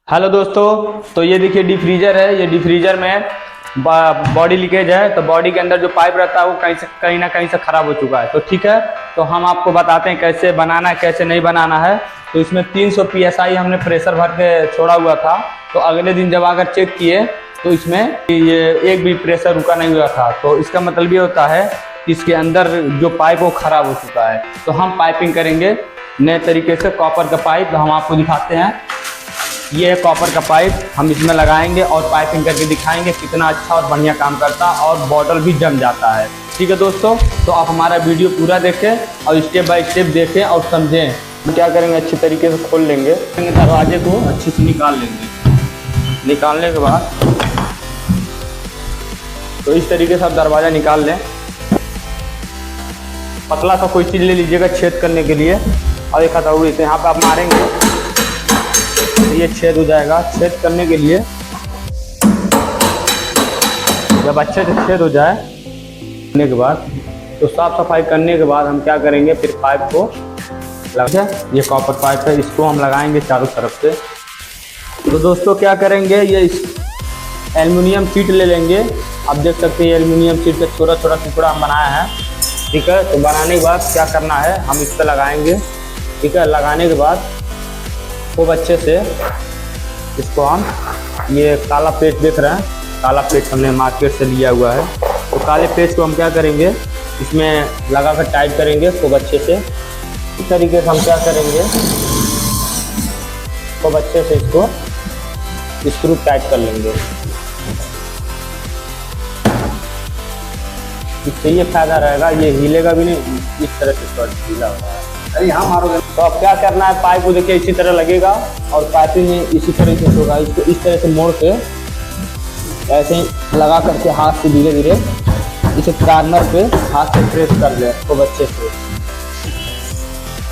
Hello दोस्तों, तो ये देखिए डिफ्रीजर है। ये डिफ्रीजर में बॉडी लीकेज है, तो बॉडी के अंदर जो पाइप रहता है वो कहीं ना कहीं से ख़राब हो चुका है। तो ठीक है, तो हम आपको बताते हैं कैसे बनाना है कैसे नहीं बनाना है। तो इसमें 300 PSI हमने प्रेशर भर के छोड़ा हुआ था। तो अगले दिन जब आकर चेक किए तो इसमें ये एक भी प्रेशर रुका नहीं हुआ था। तो इसका मतलब ये होता है कि इसके अंदर जो पाइप वो ख़राब हो चुका है। तो हम पाइपिंग करेंगे नए तरीके से। कॉपर का पाइप हम आपको दिखाते हैं। ये है कॉपर का पाइप, हम इसमें लगाएंगे और पाइपिंग करके दिखाएंगे कितना अच्छा और बढ़िया काम करता है और बॉटल भी जम जाता है। ठीक है दोस्तों, तो आप हमारा वीडियो पूरा देखें और स्टेप बाय स्टेप देखें और समझें। क्या करेंगे, अच्छी तरीके से खोल लेंगे, दरवाजे को अच्छे से निकाल लेंगे। निकालने के बाद तो इस तरीके से आप दरवाज़ा निकाल लें। पतला सा कोई चीज़ ले लीजिएगा छेद करने के लिए और एक हथौड़ी से यहाँ पर आप मारेंगे तो ये छेद हो जाएगा। छेद करने के लिए जब अच्छे से छेद हो जाए करने के बाद तो साफ सफाई करने के बाद हम क्या करेंगे, फिर पाइप को लगा। ये कॉपर पाइप है, इसको हम लगाएंगे चारों तरफ से। तो दोस्तों क्या करेंगे, ये एल्युमिनियम शीट ले लेंगे। आप देख सकते हैं एल्युमिनियम शीट का छोटा छोटा टुकड़ा हम बनाया है। ठीक है, तो बनाने के बाद क्या करना है, हम इस पर लगाएंगे। ठीक है, लगाने के बाद खूब अच्छे से इसको हम, ये काला पेस्ट देख रहे हैं, काला पेस्ट हमने मार्केट से लिया हुआ है। तो काले पेस्ट को हम क्या करेंगे, इसमें लगा कर टाइट करेंगे खूब अच्छे से। इस तरीके से हम क्या करेंगे, खूब अच्छे से इसको स्क्रू टाइट कर लेंगे। इससे ये फायदा रहेगा, ये हिलेगा भी नहीं। इस तरह से ढीला होगा। अरे यहाँ मारोगे तो अब क्या करना है, पाइप को देखिए इसी तरह लगेगा और पाइपिंग में इसी तरह से होगा। इसको इस तरह से मोड़ के ऐसे ही लगा करके हाथ से धीरे धीरे इसे कार्नर पे हाथ से प्रेस कर ले खूब अच्छे से।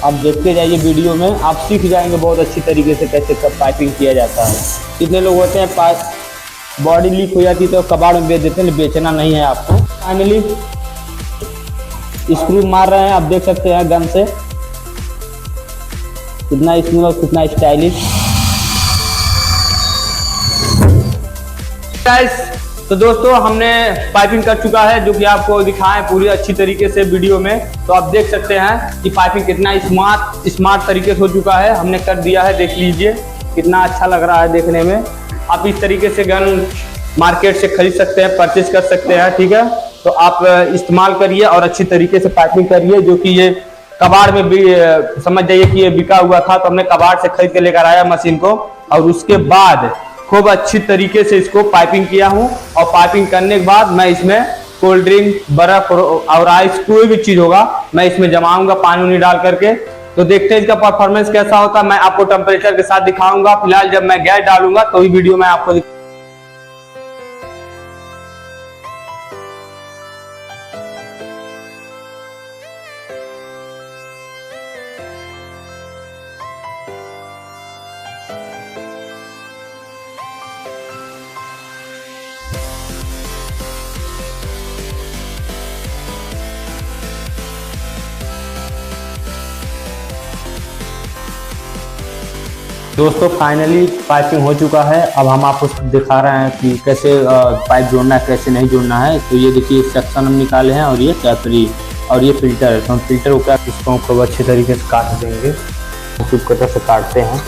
आप देखते जाइए वीडियो में, आप सीख जाएंगे बहुत अच्छी तरीके से कैसे कब पाइपिंग किया जाता है। कितने लोग होते हैं पाइप बॉडी लीक हो जाती तो कबाड़ में बेच देते हैं, बेचना नहीं है आपको। फाइनली स्क्रू मार रहे हैं, आप देख सकते हैं गन से कितना स्मूथ और कितना स्टाइलिश। तो दोस्तों हमने पाइपिंग कर चुका है, जो कि आपको दिखाएं पूरी अच्छी तरीके से वीडियो में। तो आप देख सकते हैं कि पाइपिंग कितना स्मार्ट तरीके से हो चुका है। हमने कर दिया है, देख लीजिए कितना अच्छा लग रहा है देखने में। आप इस तरीके से गन मार्केट से खरीद सकते हैं, परचेज कर सकते हैं। ठीक है, तो आप इस्तेमाल करिए और अच्छी तरीके से पाइपिंग करिए। जो कि ये कबाड़ में भी समझ जाइए कि ये बिका हुआ था, तो हमने कबाड़ से खरीद के लेकर आया मशीन को और उसके बाद खूब अच्छी तरीके से इसको पाइपिंग किया हूँ। और पाइपिंग करने के बाद मैं इसमें कोल्ड ड्रिंक, बर्फ और आइस कोई भी चीज़ होगा मैं इसमें जमाऊंगा पानी उनी डाल करके। तो देखते हैं इसका परफॉर्मेंस कैसा होता है। मैं आपको टेम्परेचर के साथ दिखाऊंगा। फिलहाल जब मैं गैस डालूंगा तो ही वीडियो में आपको दोस्तों फाइनली पाइपिंग हो चुका है। अब हम आपको दिखा रहे हैं कि कैसे पाइप जोड़ना है कैसे नहीं जोड़ना है। तो ये देखिए सेक्शन हम निकाले हैं और ये कैपरी और ये फिल्टर है। तो हम फिल्टर को क्या इसको खूब अच्छे तरीके से काट देंगे, खूब कटर से काटते हैं।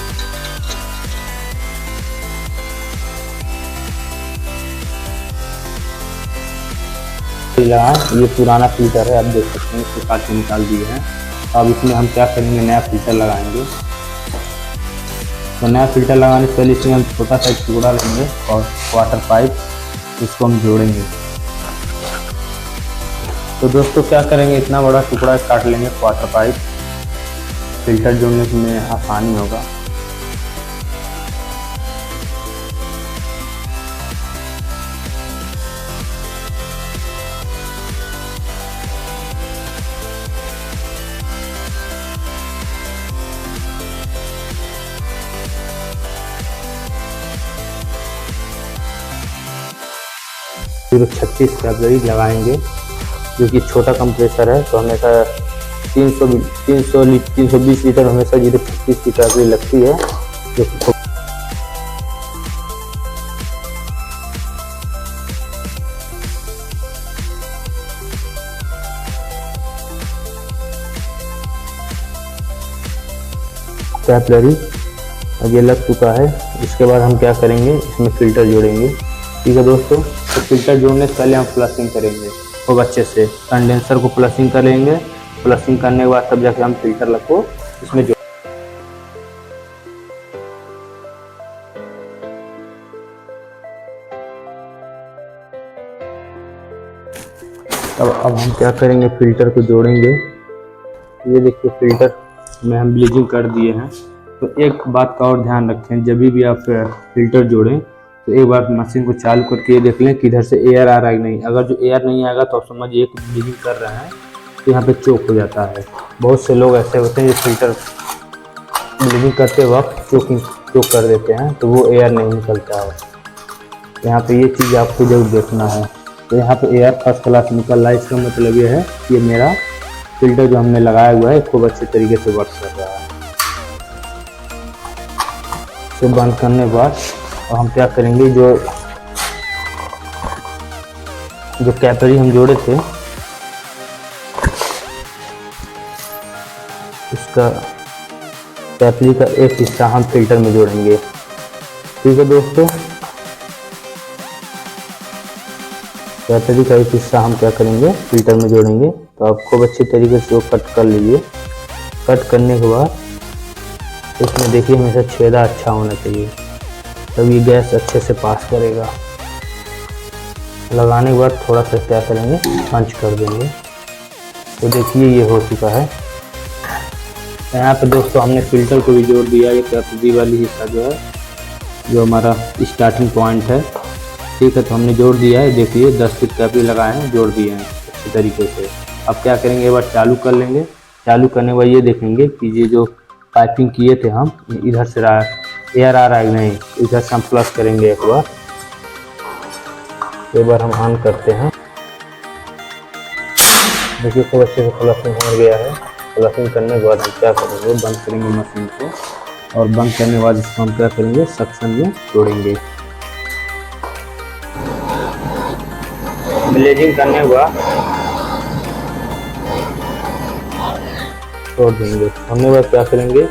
ये पुराना फिल्टर है, आप देख सकते हैं, इसको काट के निकाल दिए हैं। अब इसमें हम क्या करेंगे, नया फिल्टर लगाएंगे। तो नया फिल्टर लगाने से पहले इसमें हम छोटा सा टुकड़ा लेंगे और वाटर पाइप इसको हम जोड़ेंगे। तो दोस्तों क्या करेंगे, इतना बड़ा टुकड़ा काट लेंगे वाटर पाइप, फिल्टर जोड़ने में आसानी होगा। फिर 36 फरवरी लगाएंगे, जो कि छोटा कंप्रेसर है। तो हमेशा 320 लीटर हमेशा 036 की फरवरी लगती है, जो कैपिलरी अब ये लग चुका है। इसके बाद हम क्या करेंगे, इसमें फ़िल्टर जोड़ेंगे। ठीक है दोस्तों, तो फ़िल्टर जोड़ने से पहले हम फ्लशिंग करेंगे खूब अच्छे से। कंडेंसर को फ्लशिंग करेंगे, फ्लशिंग करने के बाद तब जाके हम फ़िल्टर लग को इसमें अब हम क्या करेंगे, फ़िल्टर को जोड़ेंगे। ये देखिए फ़िल्टर में हम ब्लीचिंग कर दिए हैं। तो एक बात का और ध्यान रखें, जब भी आप फ़िल्टर जोड़ें तो एक बार मशीन को चालू करके ये देख लें कि इधर से एयर आ रहा है कि नहीं। अगर जो एयर नहीं आएगा तो आप समझिए कि ब्लीचिंग कर रहे हैं, तो यहाँ पे चोक हो जाता है। बहुत से लोग ऐसे होते हैं जो फ़िल्टर ब्लीचिंग करते वक्त चोक कर देते हैं, तो वो एयर नहीं निकलता है। यहाँ पे ये चीज़ आपको जरूर देखना है। तो यहाँ पे एयर फर्स्ट क्लास निकल रहा है, इसका मतलब ये है कि मेरा फ़िल्टर जो हमने लगाया हुआ है खूब अच्छे तरीके से वर्क कर रहा है। इसे बंद करने के बाद और हम क्या करेंगे, जो कैपिलरी हम जोड़े थे उसका कैपिलरी का एक हिस्सा हम फ़िल्टर में जोड़ेंगे। ठीक है दोस्तों, कैपिलरी का एक हिस्सा हम क्या करेंगे, फ़िल्टर में जोड़ेंगे। तो आप खूब अच्छे तरीके से वो कट कर लीजिए। कट करने के बाद इसमें देखिए हमेशा छेदा अच्छा होना चाहिए, तब ये गैस अच्छे से पास करेगा। लगाने के बाद थोड़ा सा क्या करेंगे, पंच कर देंगे। तो देखिए ये हो चुका है। यहाँ पे दोस्तों हमने फ़िल्टर को भी जोड़ दिया। ये कैपिलरी वाली हिस्सा जो है, जो हमारा स्टार्टिंग पॉइंट है, ठीक है, तो हमने जोड़ दिया है। देखिए 10 फीट कैपिलरी लगाए हैं, जोड़ दिए हैं अच्छे तरीके से। अब क्या करेंगे, एक बार चालू कर लेंगे। चालू करने के बाद ये देखेंगे कि ये जो पाइपिंग किए थे हम, इधर से एयर आ रहा है नहीं, इधर से हम फ्लश करेंगे एक बार हम ऑन करते हैं। देखिए खूब अच्छे से फ्लशिंग हो गया है। फ्लशिंग करने के बाद हम क्या करेंगे, बंद करेंगे मशीन को, और बंद करने के बाद इसको हम क्या करेंगे, सक्शन में जोड़ेंगे। ब्लेजिंग करने के बाद छोड़ देंगे। हमने बाद क्या करेंगे,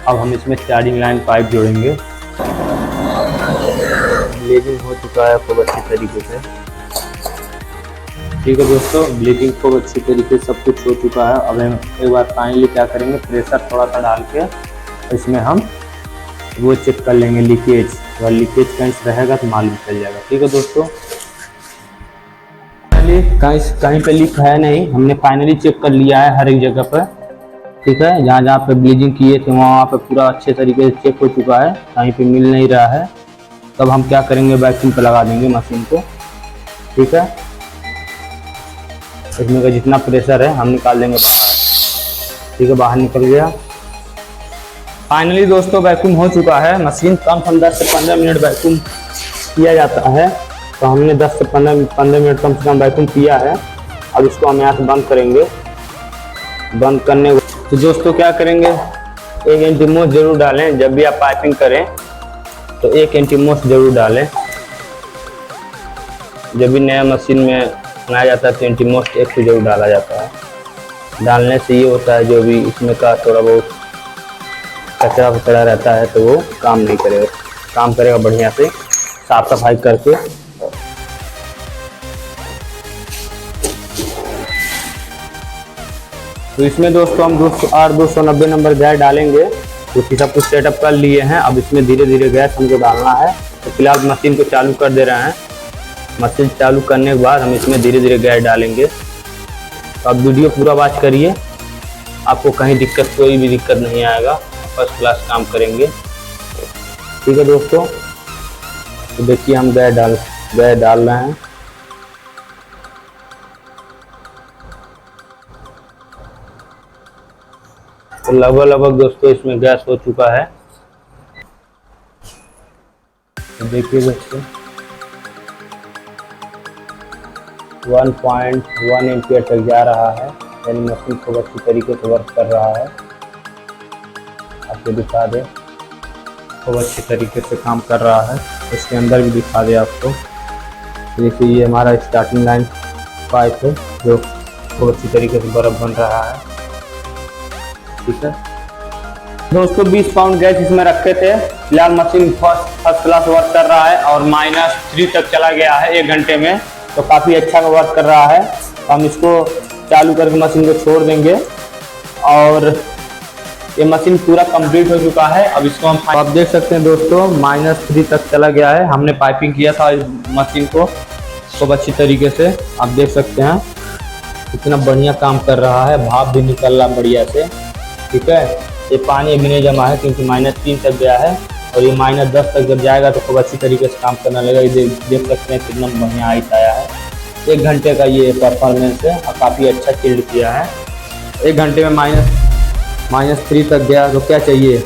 अब हम इसमें चार्जिंग लाइन पाइप जोड़ेंगे। ब्लीचिंग हो चुका है खूब अच्छी तरीके से। ठीक है दोस्तों, ब्लीचिंग खूब अच्छी तरीके से सब कुछ हो चुका है। अब हम एक बार फाइनली क्या करेंगे, प्रेशर थोड़ा सा डाल के इसमें हम वो चेक कर लेंगे लीकेज। अगर लीकेज कहीं से रहेगा तो मालूम चल जाएगा। ठीक है दोस्तों, कहीं पे लीक है नहीं, हमने फाइनली चेक कर लिया है हर एक जगह पर। ठीक है, जहाँ जहाँ पे ब्लीचिंग किए थे वहाँ पे पूरा अच्छे तरीके से चेक हो चुका है, कहीं पे मिल नहीं रहा है। तब हम क्या करेंगे, वैक्यूम पे लगा देंगे मशीन को। ठीक है, इसमें का जितना प्रेशर है हम निकाल देंगे बाहर। ठीक है, बाहर निकल गया। फाइनली दोस्तों वैक्यूम हो चुका है। मशीन कम से कम 10 से 15 मिनट वैक्यूम किया जाता है, तो हमने 10 से 15 मिनट कम से कम वैक्यूम किया है। अब इसको हम यहाँ से बंद करेंगे। बंद करने तो दोस्तों क्या करेंगे, एक एंटीमोस जरूर डालें। जब भी आप पाइपिंग करें तो एक एंटीमोस जरूर डालें। जब भी नया मशीन में बनाया जाता है तो एंटीमोस एक तो जरूर डाला जाता है। डालने से ये होता है, जो भी इसमें का थोड़ा बहुत कचरा वचरा रहता है तो वो काम नहीं करेगा, काम करेगा बढ़िया से साफ सफाई करके। तो इसमें दोस्तों हम 290 नंबर गैस डालेंगे। तो सब कुछ सेटअप कर लिए हैं। अब इसमें धीरे धीरे गैस हमको डालना है। तो फिलहाल मशीन को चालू कर दे रहे हैं। मशीन चालू करने के बाद हम इसमें धीरे धीरे गैस डालेंगे। तो आप वीडियो पूरा वॉच करिए, आपको कहीं दिक्कत, कोई भी दिक्कत नहीं आएगा, फर्स्ट क्लास काम करेंगे। ठीक है दोस्तों, तो देखिए हम गैस डाल रहे हैं। तो लगभग दोस्तों इसमें गैस हो चुका है। तो देखिए दोस्तों 1.1 एम्पियर तक जा रहा है, यानी मशीन खूब अच्छी तरीके से वर्क कर रहा है। आपको दिखा दे, खूब अच्छी तरीके से काम कर रहा है। इसके अंदर भी दिखा दे आपको। देखिए ये हमारा स्टार्टिंग लाइन पाइप है जो खूब अच्छी तरीके से बर्फ बन रहा है। ठीक है, दोस्तों 20 पाउंड गैस इसमें रखे थे। फिलहाल मशीन फर्स्ट क्लास वर्क कर रहा है और -3 तक चला गया है 1 घंटे में, तो काफ़ी अच्छा वर्क कर रहा है। हम इसको चालू करके मशीन को छोड़ देंगे और ये मशीन पूरा कंप्लीट हो चुका है। अब इसको हम आप देख सकते हैं दोस्तों -3 तक चला गया है। हमने पाइपिंग किया था इस मशीन को खूब अच्छी तरीके से, आप देख सकते हैं कितना बढ़िया काम कर रहा है, भाप भी निकल रहा बढ़िया से। ठीक है, ये पानी अभी नहीं जमा है क्योंकि -3 तक गया है और ये -10 तक जब जाएगा तो खूब अच्छी तरीके से काम करने लगेगा। ये देख सकते हैं कितना बढ़िया आइस आया है। 1 घंटे का ये परफॉर्मेंस है और काफ़ी अच्छा चिल्ड किया है। 1 घंटे में -3 तक गया तो क्या चाहिए।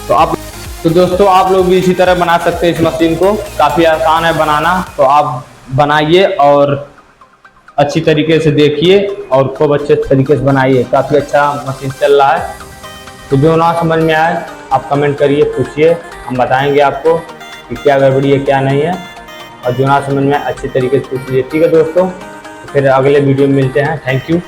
तो दोस्तों आप लोग भी इसी तरह बना सकते हैं इस मशीन को, काफ़ी आसान है बनाना। तो आप बनाइए और अच्छी तरीके से देखिए और खूब अच्छे तरीके से बनाइए। काफ़ी अच्छा मशीन चल रहा है। तो जो ना समझ में आए आप कमेंट करिए, पूछिए, हम बताएंगे आपको कि क्या गड़बड़ी है क्या नहीं है। और जो ना समझ में आए अच्छी तरीके से पूछिए। ठीक है दोस्तों, तो फिर अगले वीडियो में मिलते हैं। Thank you.